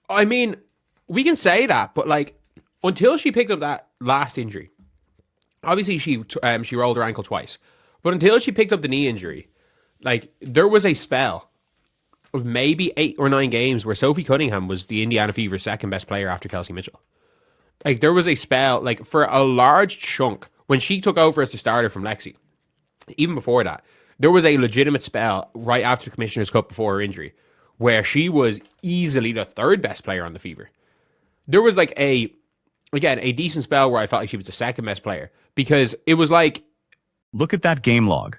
I mean, we can say that, but like until she picked up that last injury, obviously she rolled her ankle twice, but until she picked up the knee injury, like there was a spell of maybe 8 or 9 games where Sophie Cunningham was the Indiana Fever's second best player after Kelsey Mitchell. Like there was a spell, like for a large chunk when she took over as the starter from Lexi. Even before that, there was a legitimate spell right after the Commissioner's Cup before her injury, where she was easily the third best player on the Fever. There was like a decent spell where I felt like she was the second best player because it was like Look at that game log.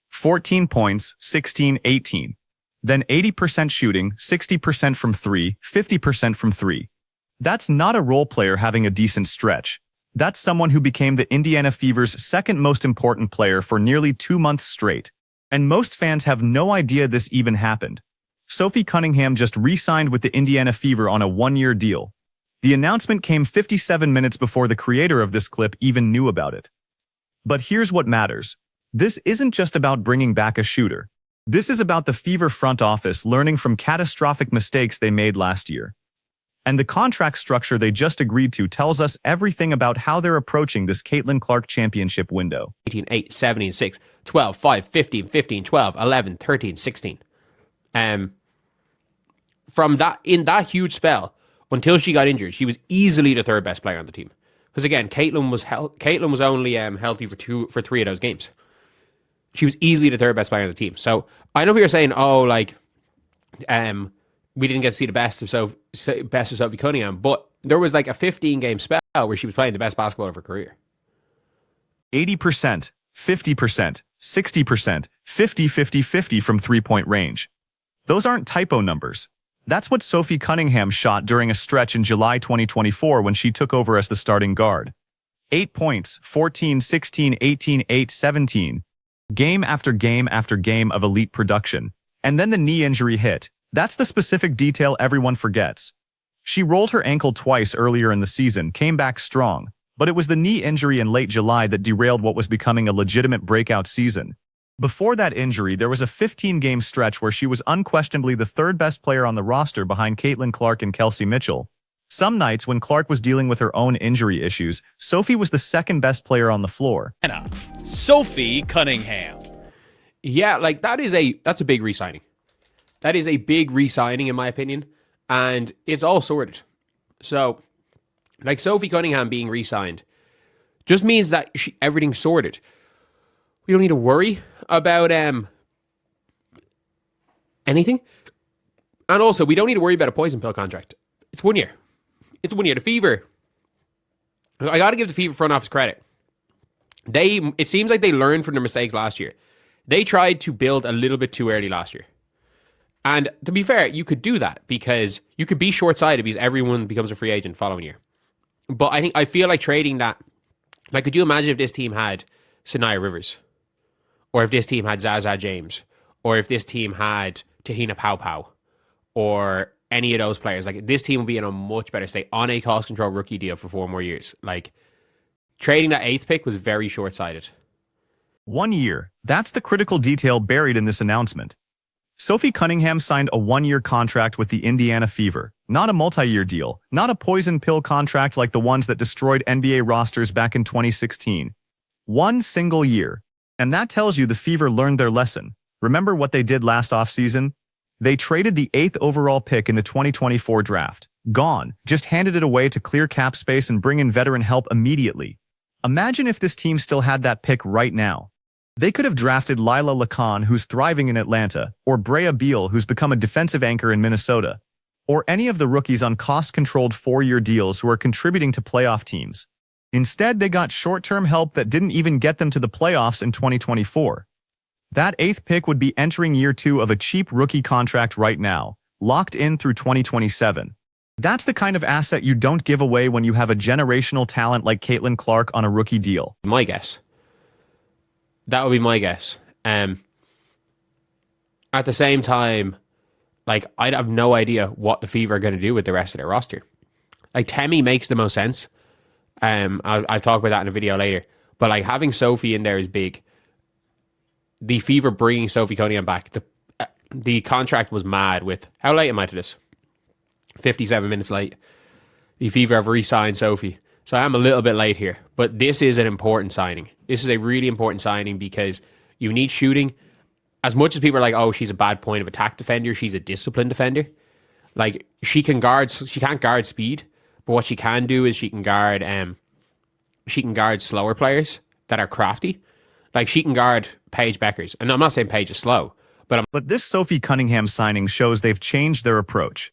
14 points, 16, 18. Then 80% shooting, 60% from 3, 50% from 3. That's not a role player having a decent stretch. That's someone who became the Indiana Fever's second most important player for nearly 2 months straight. And most fans have no idea this even happened. Sophie Cunningham just re-signed with the Indiana Fever on a 1-year deal. The announcement came 57 minutes before the creator of this clip even knew about it. But here's what matters. This isn't just about bringing back a shooter. This is about the Fever front office learning from catastrophic mistakes they made last year. And the contract structure they just agreed to tells us everything about how they're approaching this Caitlin Clark championship window. 18, 8, 17, 6, 12, 5, 15, 15, 12, 11, 13, 16. From that, in that huge spell, until she got injured, she was easily the third best player on the team. Because again, Caitlin was only healthy for 3 of those games. She was easily the third best player on the team. So I know people are saying, "Oh, like, we didn't get to see the best of Sophie Cunningham," but there was like a 15-game spell where she was playing the best basketball of her career. 80%, 50%, 60%, 50, 50, 50 from three-point range. Those aren't typo numbers. That's what Sophie Cunningham shot during a stretch in July 2024 when she took over as the starting guard. 8 points, 14, 16, 18, 8, 17. Game after game after game of elite production. And then the knee injury hit. That's the specific detail everyone forgets. She rolled her ankle twice earlier in the season, came back strong, but it was the knee injury in late July that derailed what was becoming a legitimate breakout season. Before that injury, there was a 15-game stretch where she was unquestionably the third best player on the roster behind Caitlin Clark and Kelsey Mitchell. Some nights when Clark was dealing with her own injury issues, Sophie was the second best player on the floor. Sophie Cunningham. Yeah, like that's a big re-signing. That is a big re-signing in my opinion, and it's all sorted. So, like Sophie Cunningham being re-signed just means that everything's sorted. We don't need to worry about anything. And also, we don't need to worry about a poison pill contract. It's 1 year. It's 1 year. The Fever, I got to give the Fever front office credit. It seems like they learned from their mistakes last year. They tried to build a little bit too early last year. And to be fair, you could do that because you could be short-sighted because everyone becomes a free agent following year. But I feel like trading that, like, could you imagine if this team had Sanaya Rivers? Or if this team had Zaza James, or if this team had Tahina Pau, or any of those players, like this team would be in a much better state on a cost control rookie deal for 4 more years. Like trading that 8th pick was very short sighted. 1 year. That's the critical detail buried in this announcement. Sophie Cunningham signed a 1-year contract with the Indiana Fever, not a multi-year deal, not a poison pill contract like the ones that destroyed NBA rosters back in 2016. 1 single year. And that tells you the Fever learned their lesson. Remember what they did last offseason? They traded the 8th overall pick in the 2024 draft. Gone. Just handed it away to clear cap space and bring in veteran help immediately. Imagine if this team still had that pick right now. They could have drafted Lila Lacan, who's thriving in Atlanta, or Brea Beal, who's become a defensive anchor in Minnesota, or any of the rookies on cost-controlled 4-year deals who are contributing to playoff teams. Instead, they got short-term help that didn't even get them to the playoffs in 2024. That 8th pick would be entering year 2 of a cheap rookie contract right now, locked in through 2027. That's the kind of asset you don't give away when you have a generational talent like Caitlin Clark on a rookie deal. My guess. That would be my guess. At the same time, like, I'd have no idea what the Fever are going to do with the rest of their roster. Like, Temi makes the most sense. I'll talk about that in a video later. But like having Sophie in there is big. The Fever bringing Sophie Cunningham back. The contract was mad with, how late am I to this? 57 minutes late. The Fever have re-signed Sophie. So I am a little bit late here. But this is an important signing. This is a really important signing because you need shooting. As much as people are like, oh, she's a bad point of attack defender, she's a disciplined defender. Like, she can't guard speed, but what she can do is she can guard slower players that are crafty. Like, she can guard Paige Beckers. And I'm not saying Paige is slow, but this Sophie Cunningham signing shows they've changed their approach.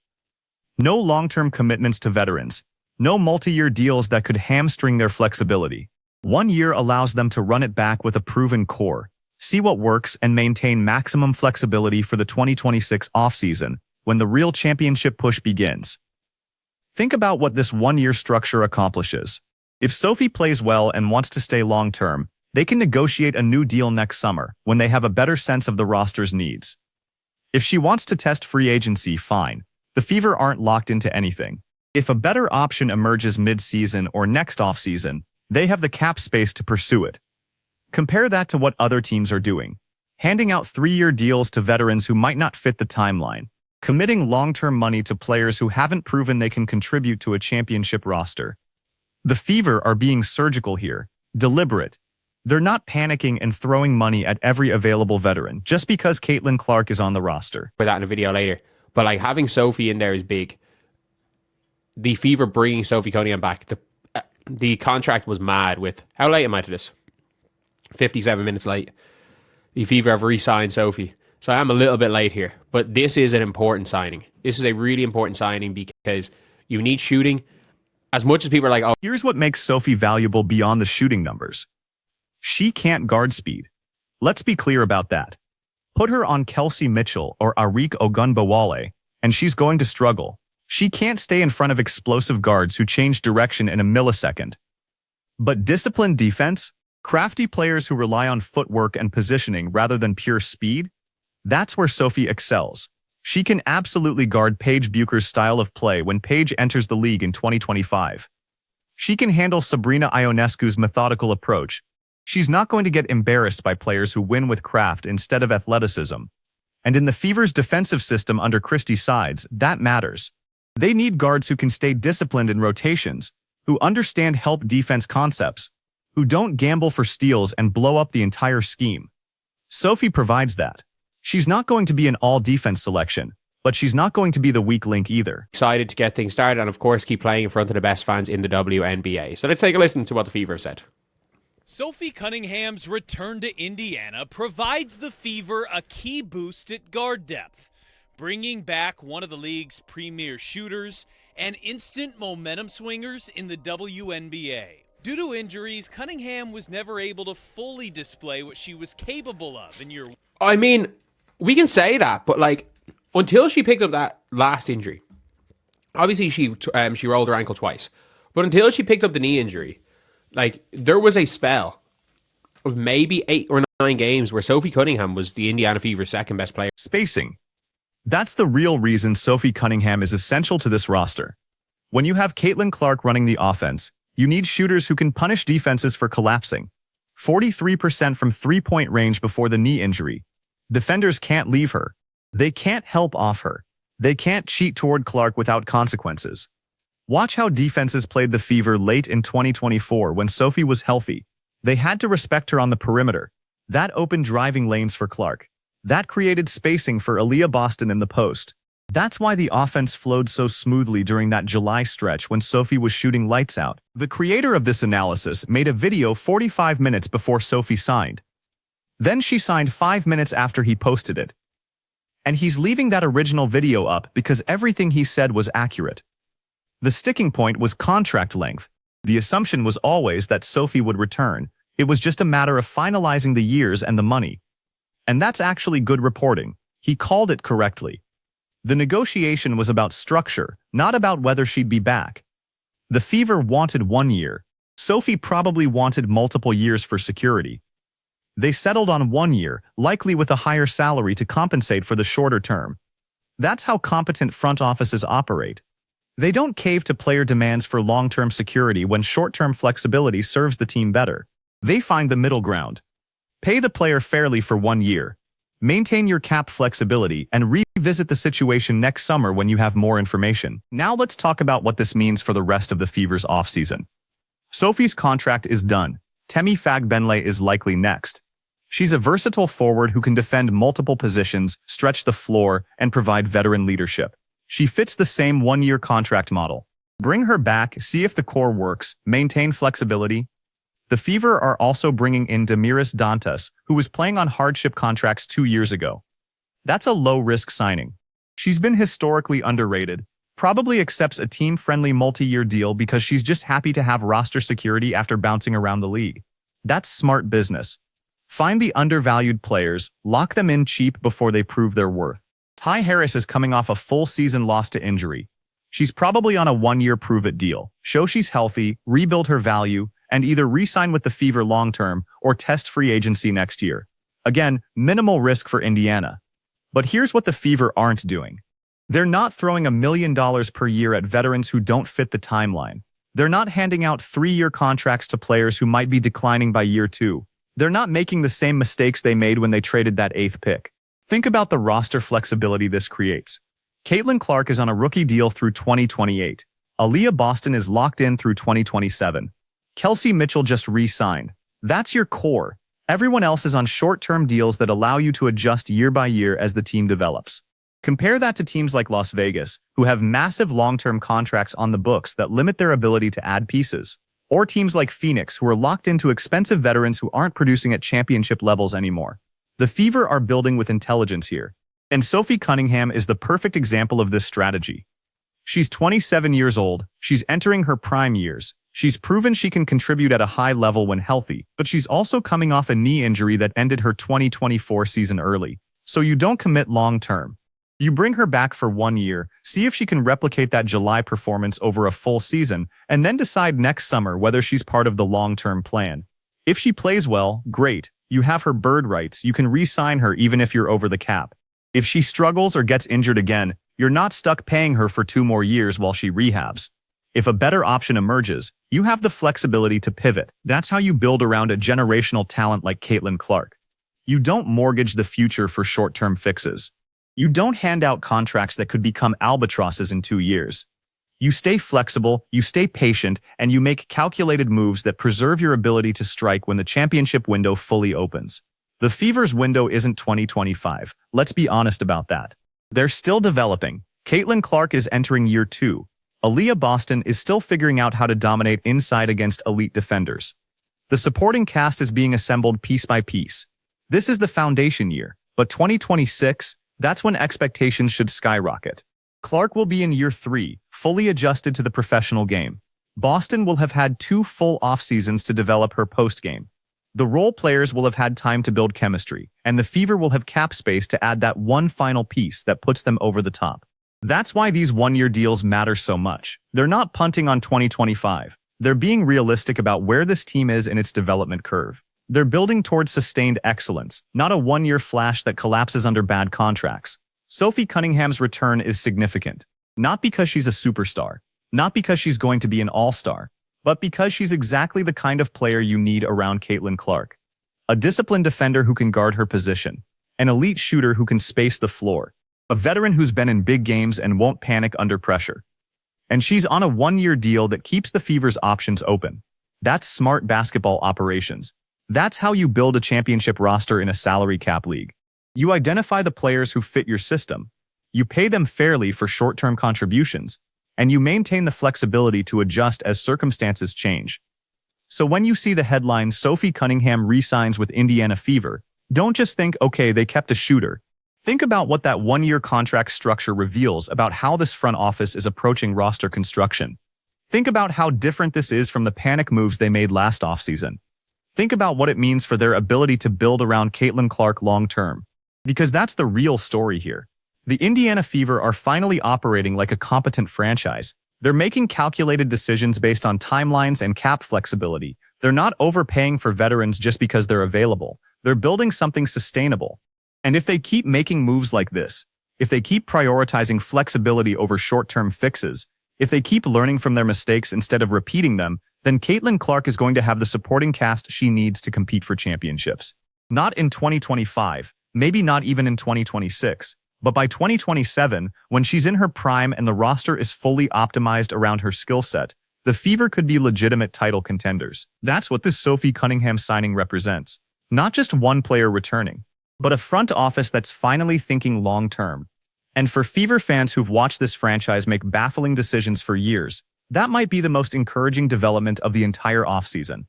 No long-term commitments to veterans. No multi-year deals that could hamstring their flexibility. 1 year allows them to run it back with a proven core, see what works, and maintain maximum flexibility for the 2026 offseason when the real championship push begins. Think about what this 1 year structure accomplishes. If Sophie plays well and wants to stay long-term, they can negotiate a new deal next summer when they have a better sense of the roster's needs. If she wants to test free agency, fine. The Fever aren't locked into anything. If a better option emerges mid-season or next offseason, they have the cap space to pursue it. Compare that to what other teams are doing. Handing out 3-year deals to veterans who might not fit the timeline. Committing long-term money to players who haven't proven they can contribute to a championship roster. The Fever are being surgical here, deliberate. They're not panicking and throwing money at every available veteran just because Caitlin Clark is on the roster. for that in a video later. But like having Sophie in there is big. The Fever bringing Sophie Cunningham back. The contract was mad with... How late am I to this? 57 minutes late. The Fever have re-signed Sophie. So I am a little bit late here. But this is an important signing. This is a really important signing because you need shooting. As much as people are like, oh... Here's what makes Sophie valuable beyond the shooting numbers. She can't guard speed. Let's be clear about that. Put her on Kelsey Mitchell or Arik Ogunbowale, and she's going to struggle. She can't stay in front of explosive guards who change direction in a millisecond. But disciplined defense, crafty players who rely on footwork and positioning rather than pure speed, that's where Sophie excels. She can absolutely guard Paige Bucher's style of play when Paige enters the league in 2025. She can handle Sabrina Ionescu's methodical approach. She's not going to get embarrassed by players who win with craft instead of athleticism. And in the Fever's defensive system under Christie Sides, that matters. They need guards who can stay disciplined in rotations, who understand help defense concepts, who don't gamble for steals and blow up the entire scheme. Sophie provides that. She's not going to be an all-defense selection, but she's not going to be the weak link either. Excited to get things started and, of course, keep playing in front of the best fans in the WNBA. So let's take a listen to what the Fever have said. Sophie Cunningham's return to Indiana provides the Fever a key boost at guard depth, bringing back one of the league's premier shooters and instant momentum swingers in the WNBA. Due to injuries, Cunningham was never able to fully display what she was capable of in year. I mean, we can say that, but like, until she picked up that last injury, obviously she rolled her ankle twice, but until she picked up the knee injury, like, there was a spell of maybe 8 or 9 games where Sophie Cunningham was the Indiana Fever's second best player. Spacing. That's the real reason Sophie Cunningham is essential to this roster. When you have Caitlin Clark running the offense, you need shooters who can punish defenses for collapsing. 43% from three-point range before the knee injury. Defenders can't leave her. They can't help off her. They can't cheat toward Clark without consequences. Watch how defenses played the Fever late in 2024 when Sophie was healthy. They had to respect her on the perimeter. That opened driving lanes for Clark. That created spacing for Aliyah Boston in the post. That's why the offense flowed so smoothly during that July stretch when Sophie was shooting lights out. The creator of this analysis made a video 45 minutes before Sophie signed. Then she signed 5 minutes after he posted it. And he's leaving that original video up because everything he said was accurate. The sticking point was contract length. The assumption was always that Sophie would return. It was just a matter of finalizing the years and the money. And that's actually good reporting. He called it correctly. The negotiation was about structure, not about whether she'd be back. The Fever wanted 1 year. Sophie probably wanted multiple years for security. They settled on 1 year, likely with a higher salary to compensate for the shorter term. That's how competent front offices operate. They don't cave to player demands for long-term security when short-term flexibility serves the team better. They find the middle ground. Pay the player fairly for 1 year. Maintain your cap flexibility and revisit the situation next summer when you have more information. Now let's talk about what this means for the rest of the Fever's offseason. Sophie's contract is done. Temi Fagbenle is likely next. She's a versatile forward who can defend multiple positions, stretch the floor, and provide veteran leadership. She fits the same one-year contract model. Bring her back, see if the core works, maintain flexibility. The Fever are also bringing in Damiris Dantas, who was playing on hardship contracts 2 years ago. That's a low-risk signing. She's been historically underrated, probably accepts a team-friendly multi-year deal because she's just happy to have roster security after bouncing around the league. That's smart business. Find the undervalued players, lock them in cheap before they prove their worth. Ty Harris is coming off a full season loss to injury. She's probably on a one-year prove-it deal. Show she's healthy, rebuild her value, and either re-sign with the Fever long-term or test free agency next year. Again, minimal risk for Indiana. But here's what the Fever aren't doing. They're not throwing $1 million per year at veterans who don't fit the timeline. They're not handing out 3-year contracts to players who might be declining by year 2. They're not making the same mistakes they made when they traded that 8th pick. Think about the roster flexibility this creates. Caitlin Clark is on a rookie deal through 2028. Aliyah Boston is locked in through 2027. Kelsey Mitchell just re-signed. That's your core. Everyone else is on short-term deals that allow you to adjust year by year as the team develops. Compare that to teams like Las Vegas, who have massive long-term contracts on the books that limit their ability to add pieces. Or teams like Phoenix, who are locked into expensive veterans who aren't producing at championship levels anymore. The Fever are building with intelligence here. And Sophie Cunningham is the perfect example of this strategy. She's 27 years old, she's entering her prime years, she's proven she can contribute at a high level when healthy, but she's also coming off a knee injury that ended her 2024 season early. So you don't commit long-term. You bring her back for 1 year, see if she can replicate that July performance over a full season, and then decide next summer whether she's part of the long-term plan. If she plays well, great. You have her bird rights, you can re-sign her even if you're over the cap. If she struggles or gets injured again, you're not stuck paying her for 2 more years while she rehabs. If a better option emerges, you have the flexibility to pivot. That's how you build around a generational talent like Caitlin Clark. You don't mortgage the future for short-term fixes. You don't hand out contracts that could become albatrosses in 2 years. You stay flexible, you stay patient, and you make calculated moves that preserve your ability to strike when the championship window fully opens. The Fever's window isn't 2025. Let's be honest about that. They're still developing. Caitlin Clark is entering year 2. Aliyah Boston is still figuring out how to dominate inside against elite defenders. The supporting cast is being assembled piece by piece. This is the foundation year, but 2026, that's when expectations should skyrocket. Clark will be in year 3, fully adjusted to the professional game. Boston will have had 2 full off-seasons to develop her post-game. The role players will have had time to build chemistry, and the Fever will have cap space to add that one final piece that puts them over the top. That's why these one-year deals matter so much. They're not punting on 2025. They're being realistic about where this team is in its development curve. They're building towards sustained excellence, not a one-year flash that collapses under bad contracts. Sophie Cunningham's return is significant, not because she's a superstar, not because she's going to be an all-star, but because she's exactly the kind of player you need around Caitlin Clark. A disciplined defender who can guard her position, an elite shooter who can space the floor, a veteran who's been in big games and won't panic under pressure. And she's on a one-year deal that keeps the Fever's options open. That's smart basketball operations. That's how you build a championship roster in a salary cap league. You identify the players who fit your system, you pay them fairly for short-term contributions, and you maintain the flexibility to adjust as circumstances change. So when you see the headline Sophie Cunningham re-signs with Indiana Fever, don't just think, okay, they kept a shooter. Think about what that one-year contract structure reveals about how this front office is approaching roster construction. Think about how different this is from the panic moves they made last offseason. Think about what it means for their ability to build around Caitlin Clark long-term. Because that's the real story here. The Indiana Fever are finally operating like a competent franchise. They're making calculated decisions based on timelines and cap flexibility. They're not overpaying for veterans just because they're available. They're building something sustainable. And if they keep making moves like this, if they keep prioritizing flexibility over short-term fixes, if they keep learning from their mistakes instead of repeating them, then Caitlin Clark is going to have the supporting cast she needs to compete for championships. Not in 2025, Maybe not even in 2026, but by 2027, when she's in her prime and the roster is fully optimized around her skill set, the Fever could be legitimate title contenders. That's what this Sophie Cunningham signing represents. Not just one player returning, but a front office that's finally thinking long-term. And for Fever fans who've watched this franchise make baffling decisions for years, that might be the most encouraging development of the entire offseason.